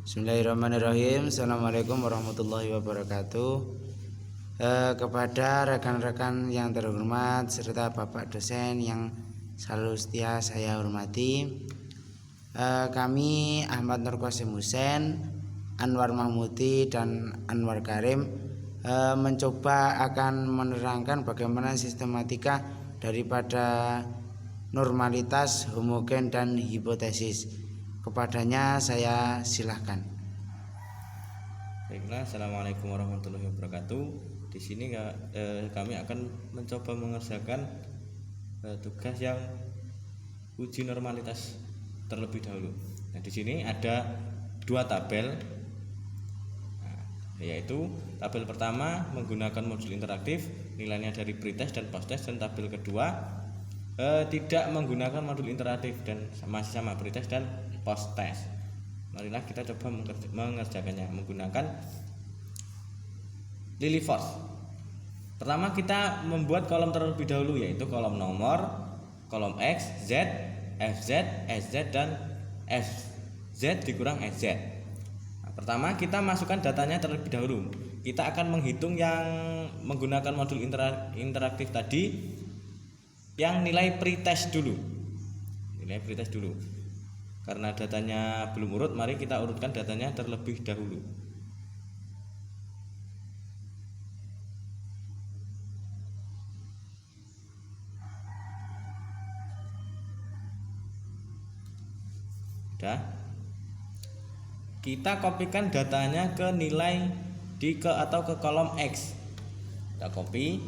Bismillahirrahmanirrahim. Assalamualaikum warahmatullahi wabarakatuh. Kepada rekan-rekan yang terhormat serta Bapak dosen yang selalu setia saya hormati, kami Ahmad Nur Qasim Husain, Anwar Mahmudi dan Anwar Karim mencoba akan menerangkan bagaimana sistematika daripada normalitas, homogen dan hipotesis. Kepadanya saya silahkan. Baiklah, assalamualaikum warahmatullahi wabarakatuh. Di sini kami akan mencoba mengerjakan tugas yang uji normalitas terlebih dahulu. Nah, di sini ada dua tabel, yaitu tabel pertama menggunakan modul interaktif, nilainya dari pretest dan posttest, dan tabel kedua tidak menggunakan modul interaktif dan masih sama pretest dan posttest. Marilah kita coba mengerjakannya menggunakan Lillyforce. Pertama kita membuat kolom terlebih dahulu, yaitu kolom nomor, kolom X, Z, FZ, SZ dan FZ dikurang SZ. Nah, pertama kita masukkan datanya terlebih dahulu. Kita akan menghitung yang menggunakan modul interaktif tadi, yang nilai pretest dulu. Nilai pretest dulu. Karena datanya belum urut, mari kita urutkan datanya terlebih dahulu. Sudah. Kita kopikan datanya ke nilai atau ke kolom X. Kita copy.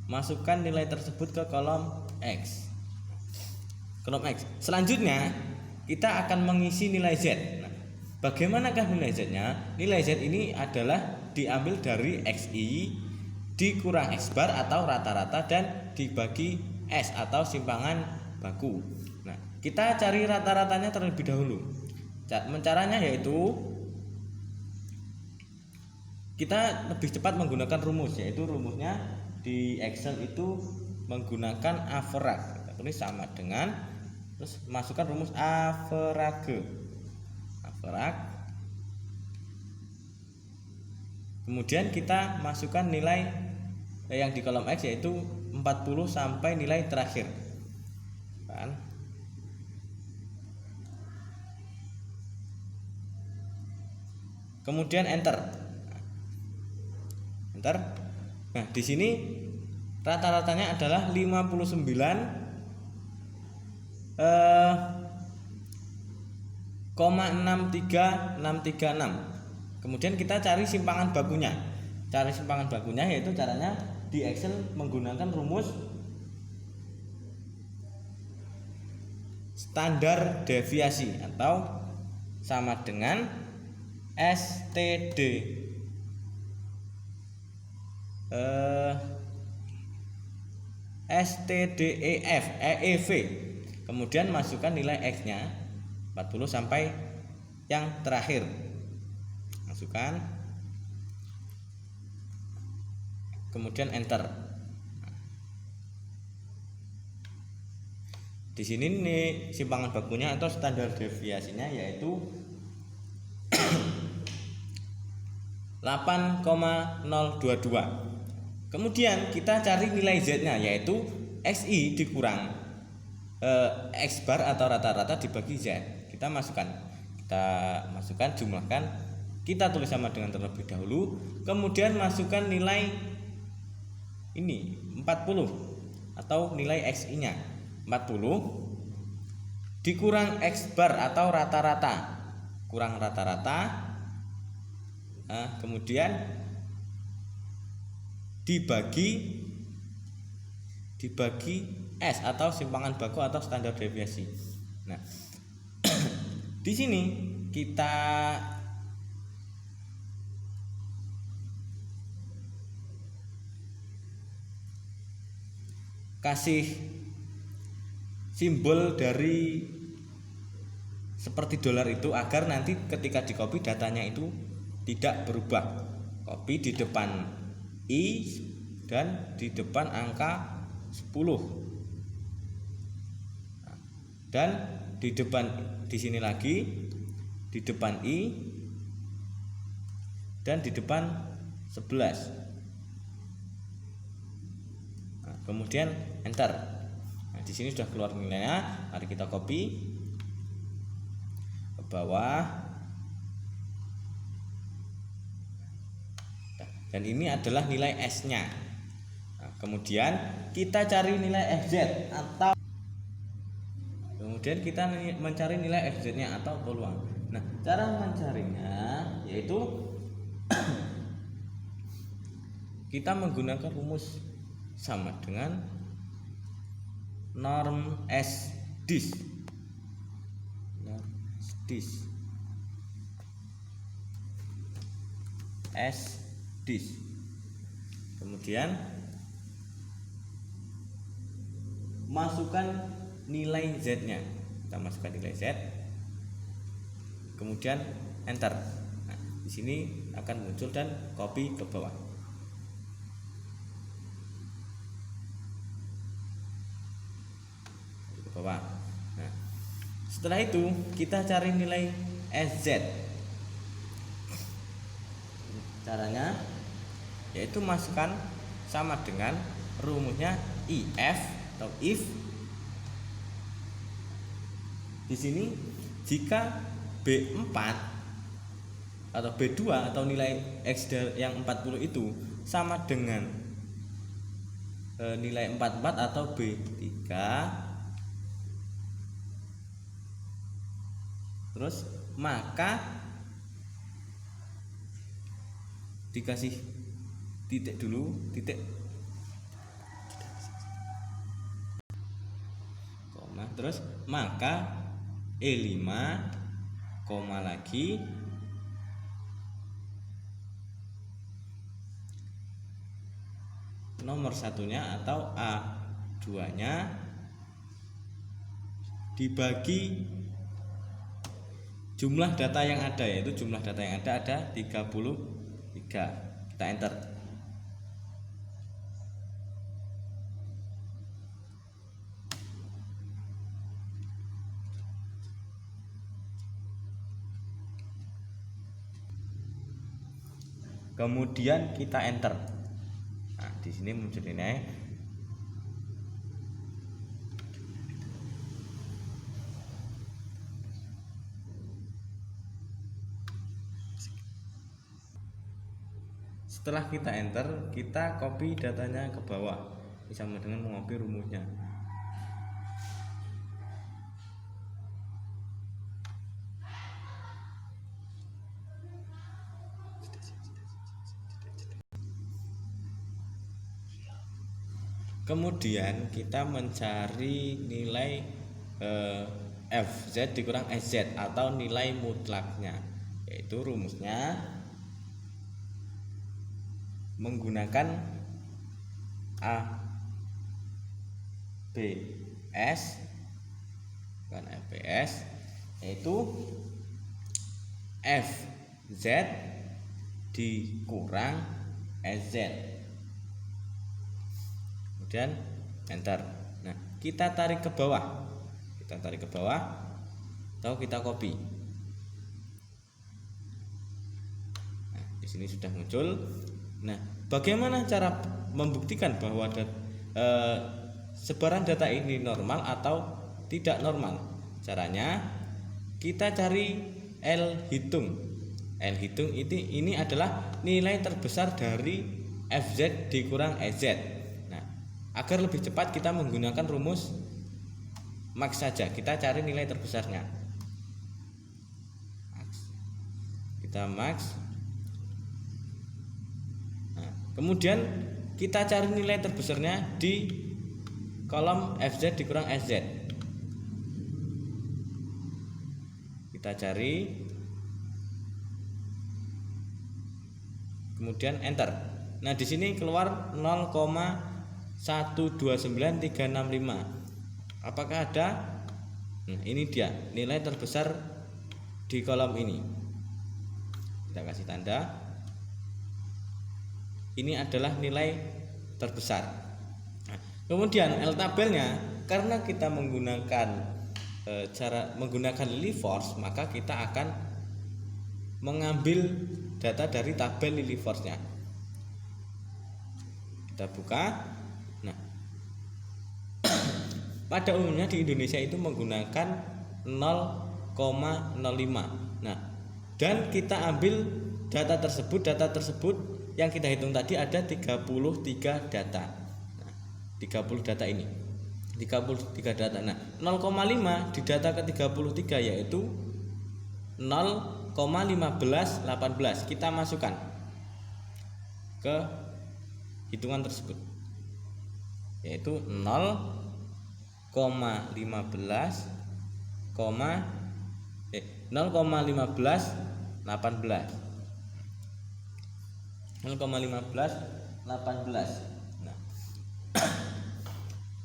Masukkan nilai tersebut ke kolom X. Selanjutnya kita akan mengisi nilai Z. Nah, bagaimanakah nilai Z-nya? Nilai Z ini adalah diambil dari XI dikurang X bar atau rata-rata dan dibagi S atau simpangan baku. Nah, kita cari rata-ratanya terlebih dahulu. Caranya yaitu kita lebih cepat menggunakan rumus, yaitu rumusnya di Excel itu menggunakan average. Kita tulis sama dengan, terus masukkan rumus average. Kemudian kita masukkan nilai yang di kolom X, yaitu 40 sampai nilai terakhir. Kan? Kemudian enter. Nah, di sini rata-ratanya adalah 59,63636. Kemudian kita cari simpangan bakunya. Yaitu caranya di Excel menggunakan rumus standar deviasi atau sama dengan STD. STDEF EEV. Kemudian masukkan nilai X-nya 40 sampai yang terakhir. Masukkan. Kemudian enter. Di sini nih simpangan bakunya atau standar deviasinya yaitu 8,022. Kemudian kita cari nilai Z-nya, yaitu XI dikurang X bar atau rata-rata dibagi Z. Kita masukkan, jumlahkan, kita tulis sama dengan terlebih dahulu. Kemudian masukkan nilai ini 40 atau nilai XI-nya 40 dikurang X bar atau rata-rata, kurang rata-rata. Nah, kemudian dibagi S atau simpangan baku atau standar deviasi. Nah, di sini kita kasih simbol dari seperti dolar itu agar nanti ketika di copy datanya itu tidak berubah. Copy di depan I dan di depan angka 10. Dan di depan di sini lagi, di depan I, dan di depan 11. Nah, kemudian enter. Nah, di sini sudah keluar nilainya. Mari kita copy ke bawah. Dan ini adalah nilai S-nya. Nah, kemudian kita cari nilai FZ atau mencari nilai FZ-nya atau peluang. Nah, cara mencarinya yaitu kita menggunakan rumus sama dengan norm S-dis. S-dis. Kemudian masukkan nilai Z-nya. Kita masukkan nilai Z. Kemudian enter. Nah, di sini akan muncul dan copy ke bawah. Ke bawah. Nah, setelah itu kita cari nilai SZ. Caranya yaitu masukkan sama dengan rumusnya if atau if. Di sini jika B4 atau B2 atau nilai X yang 40 itu sama dengan nilai 44 atau B3, terus maka dikasih titik dulu, titik koma, terus maka E5 koma lagi nomor satunya atau A2 nya dibagi jumlah data yang ada, yaitu jumlah data yang ada 33. Kita enter. Kemudian kita enter. Nah, di sini muncul ini. Setelah kita enter, kita copy datanya ke bawah, sama dengan mengcopy rumusnya. Kemudian kita mencari nilai FZ dikurang SZ atau nilai mutlaknya, yaitu rumusnya menggunakan ABS bukan FBS, yaitu FZ dikurang SZ. Kemudian enter. Nah, kita tarik ke bawah. Atau kita copy. Nah, di sini sudah muncul. Nah, bagaimana cara membuktikan bahwa sebaran data ini normal atau tidak normal? Caranya kita cari L hitung. L hitung ini adalah nilai terbesar dari FZ dikurang SZ. Nah, agar lebih cepat kita menggunakan rumus max saja. Kita cari nilai terbesarnya. Kita max. Kemudian kita cari nilai terbesarnya di kolom FZ dikurang SZ. Kita cari, kemudian enter. Nah, di sini keluar 0,129365. Apakah ada? Nah, ini dia nilai terbesar di kolom ini. Kita kasih tanda. Ini adalah nilai terbesar. Nah, kemudian L tabelnya, karena kita menggunakan cara menggunakan Lilly Force, maka kita akan mengambil data dari tabel Lilly Force-nya. Kita buka. Nah, pada umumnya di Indonesia itu menggunakan 0,05. Nah, dan kita ambil data tersebut yang kita hitung tadi ada 33 data. Nah, 30 data ini. 33 data. Nah, 0,5 di data ke-33 yaitu 0,1518. Kita masukkan ke hitungan tersebut. Yaitu 0,1518. Nah,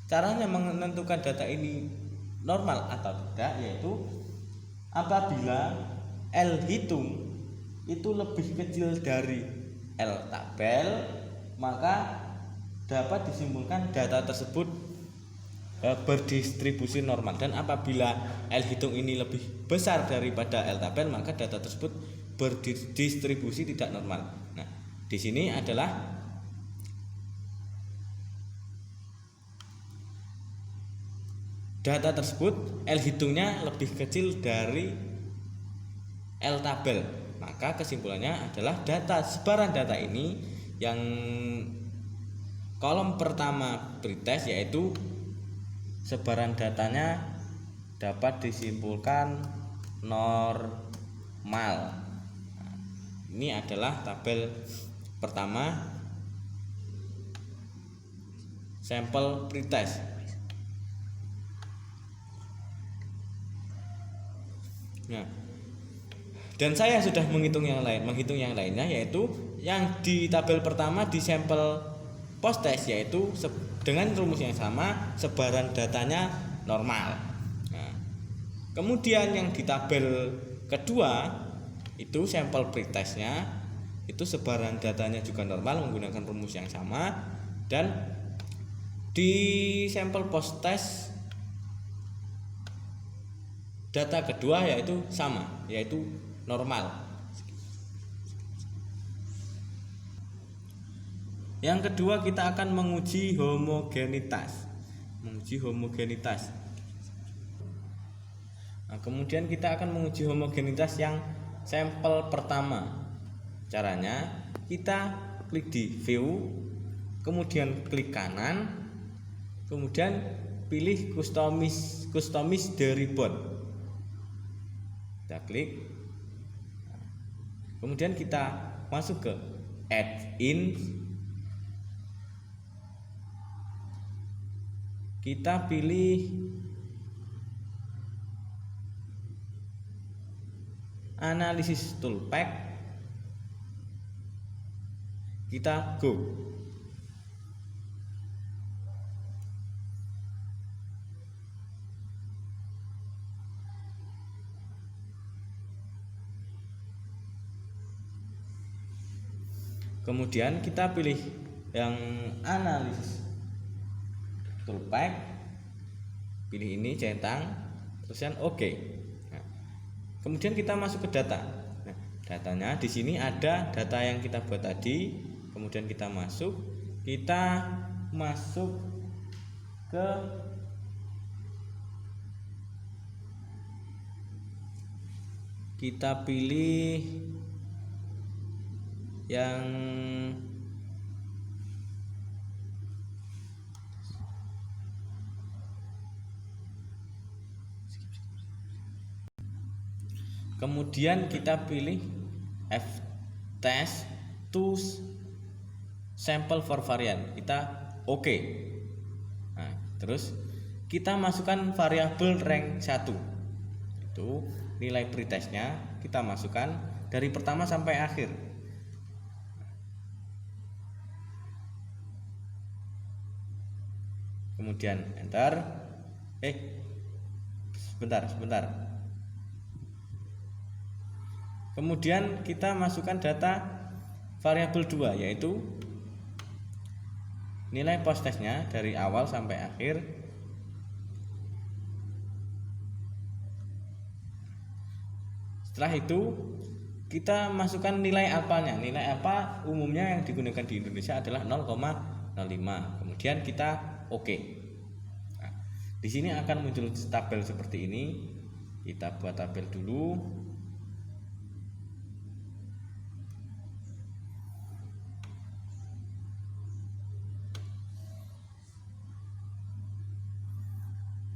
caranya menentukan data ini normal atau tidak yaitu apabila L hitung itu lebih kecil dari L tabel, maka dapat disimpulkan data tersebut berdistribusi normal. Dan apabila L hitung ini lebih besar daripada L tabel, maka data tersebut berdistribusi tidak normal. Nah, di sini adalah data tersebut L hitungnya lebih kecil dari L tabel, maka kesimpulannya adalah sebaran data ini yang kolom pertama pretest yaitu sebaran datanya dapat disimpulkan normal. Nah, ini adalah tabel pertama sampel pretest. Nah, dan saya sudah menghitung yang lainnya yaitu yang di tabel pertama di sampel post test yaitu dengan rumus yang sama sebaran datanya normal. Nah, kemudian yang di tabel kedua itu sampel pretestnya itu sebaran datanya juga normal menggunakan rumus yang sama, dan di sampel post test data kedua yaitu sama, yaitu normal. Yang kedua kita akan menguji homogenitas. Nah, kemudian kita akan menguji homogenitas yang sampel pertama. Caranya kita klik di view, kemudian klik kanan, kemudian pilih customize the ribbon. Kita klik. Kemudian kita masuk ke add in. Kita pilih analisis toolpack. Kita go. Kemudian kita pilih yang analisis toolpack, pilih ini centang, terusan oke. Nah, kemudian kita masuk ke data. Nah, datanya di sini ada data yang kita buat tadi. Kemudian kita masuk ke kita pilih yang kemudian kita pilih F-test to sample for variant. Kita oke. Nah, terus kita masukkan variabel rank 1. Itu nilai pretestnya kita masukkan dari pertama sampai akhir. Kemudian enter. Sebentar. Kemudian kita masukkan data variabel 2 yaitu nilai post testnya dari awal sampai akhir. Setelah itu kita masukkan nilai alfanya. Nilai alfa umumnya yang digunakan di Indonesia adalah 0,05. Kemudian kita oke. Nah, di sini akan muncul tabel seperti ini. Kita buat tabel dulu.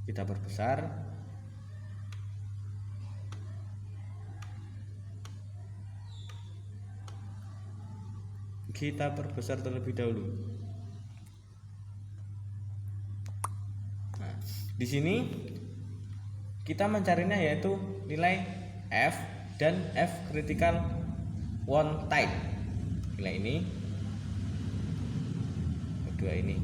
Kita perbesar. Kita perbesar terlebih dahulu. Nah, di sini kita mencarinya yaitu nilai F dan F critical one time. Nilai ini, kedua ini.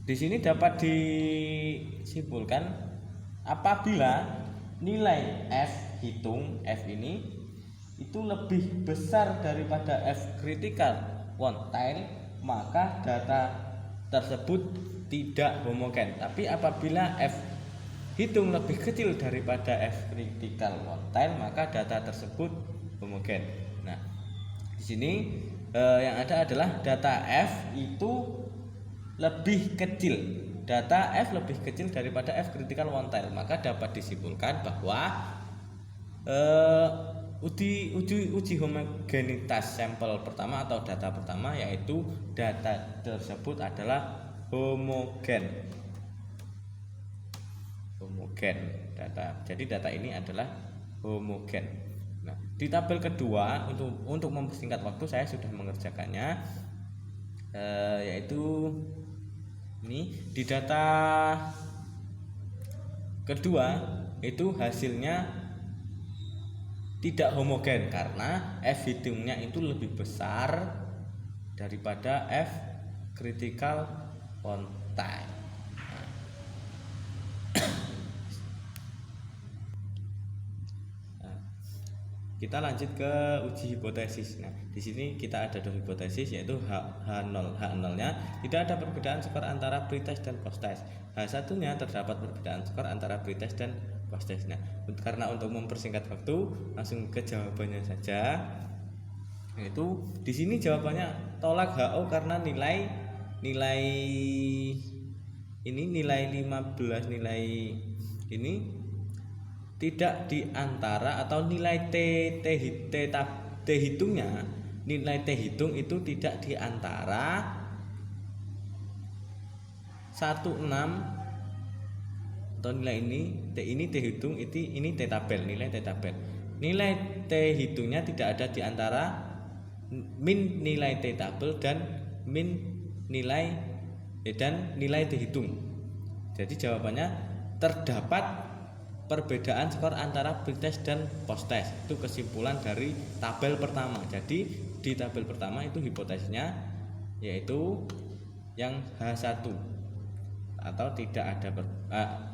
Di sini dapat disimpulkan apabila nilai F hitung F ini itu lebih besar daripada F critical one time, maka data tersebut tidak homogen. Tapi apabila F hitung lebih kecil daripada F critical one time, maka data tersebut homogen. Nah, di sini yang ada adalah data F itu lebih kecil, data F lebih kecil daripada F critical one time, maka dapat disimpulkan bahwa uji homogenitas sampel pertama atau data pertama, yaitu data tersebut adalah homogen data. Jadi data ini adalah homogen. Nah, di tabel kedua untuk mempersingkat waktu saya sudah mengerjakannya, yaitu ini di data kedua itu hasilnya tidak homogen karena F hitungnya itu lebih besar daripada F critical one time. Kita lanjut ke uji hipotesis. Nah, di sini kita ada dua hipotesis, yaitu H0. H0-nya tidak ada perbedaan skor antara pretest dan posttest. H1-nya terdapat perbedaan skor antara pretest dan posttest. Nah, karena untuk mempersingkat waktu, langsung ke jawabannya saja. Yaitu di sini jawabannya tolak HO karena nilai 15, nilai ini tidak diantara, atau nilai T hitungnya, nilai T hitung itu tidak diantara 16, atau nilai ini T hitung ini T tabel, nilai T tabel. Nilai T hitungnya tidak ada diantara min nilai T tabel dan min nilai T hitung. Jadi jawabannya terdapat perbedaan skor antara pretest dan posttest. Itu kesimpulan dari tabel pertama. Jadi di tabel pertama itu hipotesisnya yaitu yang H1, atau tidak ada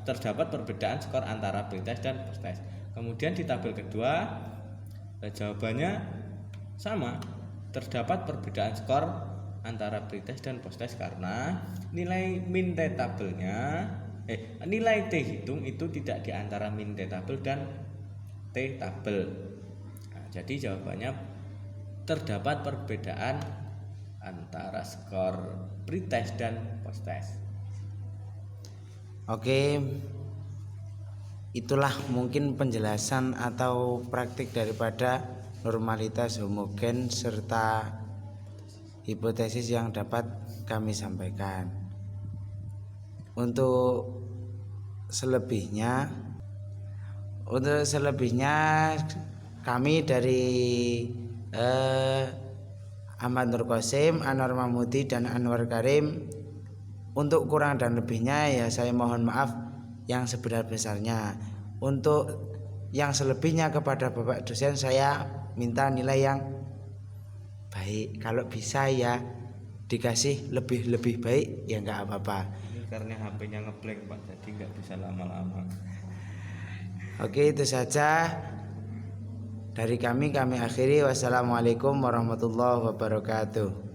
terdapat perbedaan skor antara pretest dan posttest. Kemudian di tabel kedua jawabannya sama, terdapat perbedaan skor antara pretest dan posttest karena nilai min T tabelnya nilai T hitung itu tidak diantara min T tabel dan T tabel. Nah, jadi jawabannya terdapat perbedaan antara skor pretest dan posttest. Oke, itulah mungkin penjelasan atau praktik daripada normalitas homogen serta hipotesis yang dapat kami sampaikan. Untuk selebihnya kami dari Ahmad Nur Qasim, Anwar Mahmudi, dan Anwar Karim, untuk kurang dan lebihnya ya saya mohon maaf yang sebenar-besarnya. Untuk yang selebihnya kepada Bapak dosen saya minta nilai yang baik. Kalau bisa ya dikasih lebih baik ya nggak apa-apa. speakernya HP-nya ngeblank Pak, jadi nggak bisa lama-lama. Oke, itu saja dari kami akhiri. Wassalamualaikum warahmatullahi wabarakatuh.